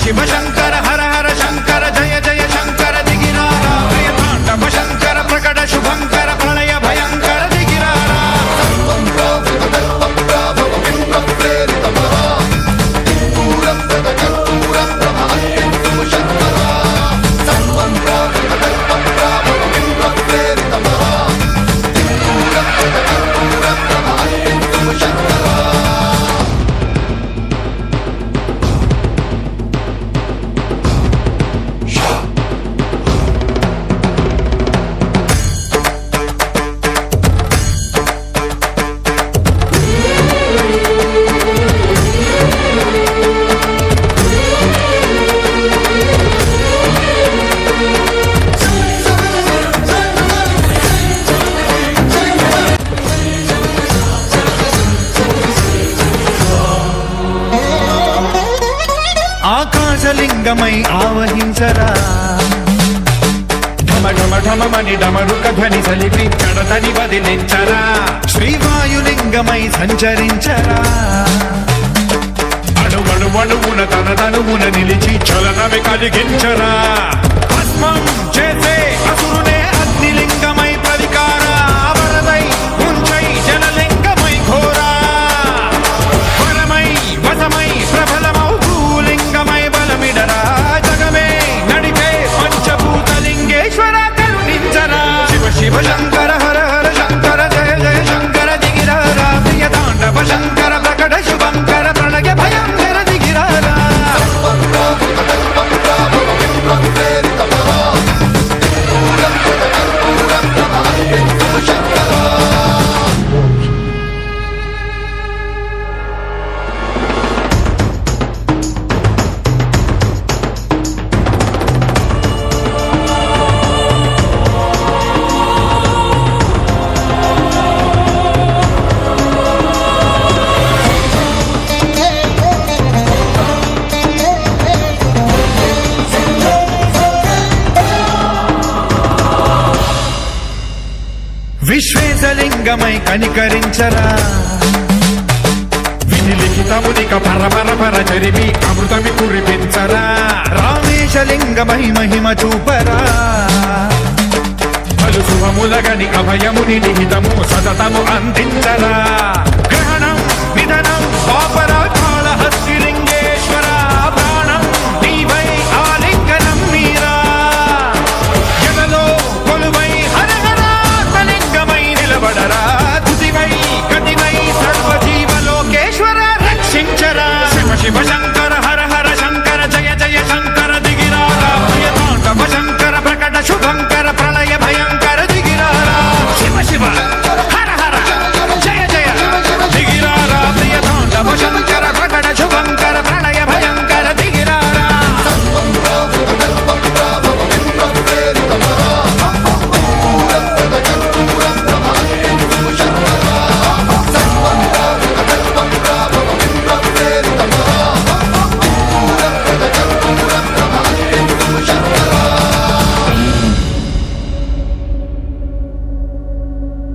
శివ శంకర హర హర శంకర జయ జయ శంకర దిగిరారా భయ తాండవ శంకర ప్రకట శుభంకర ప్రళయ భయంకర దిగిరారా ఆకాశలింగమై ఆవహించరా ఢమ ఢమ ఢమమని డమరుక ధ్వని సలిపి కడతని వదిలించరా శ్రీవాయులింగమై సంచరించరా అణువణువున తన తనువున నిలిచి చలనమే కలిగించరా భస్మం చేసే అసురునే అగ్నిలింగమై ప్రవికారా వరదై ముంచై జలలింగమై ఘోరా వరమై వసమై ప్రబలమౌ భూలింగమై బలమిడరా జగమే నడిపే పంచభూతలింగేశ్వర కరుణించరా శివ శివ శంకర హర హర శంకర జయ జయ శంకర దిగిరారా ప్రియ తాండవ శంకర ప్రకట శుభంకర ప్రణయ భయంకర దిగిరారా విశ్వేశలింగమై కనికరించరా విధి లిఖితమునిక పరపర చరిమి అమృతమి కురిపించరా రామేశలింగమై మహిమ చూపరా పలు శుభములగని అభయముని నిహితము సతతము అందించరా గ్రహణం నిధనం పాపరా కాళహస్తిలింగేశ్వర ప్రాణం నీవై ఆలింగనం మీరా జగలో కొలువై హర హరాలింగమై నిలబడరా తుదివై గతివై సర్వజీవలోకేశ్వర రక్షించరా శివ శివ శంకర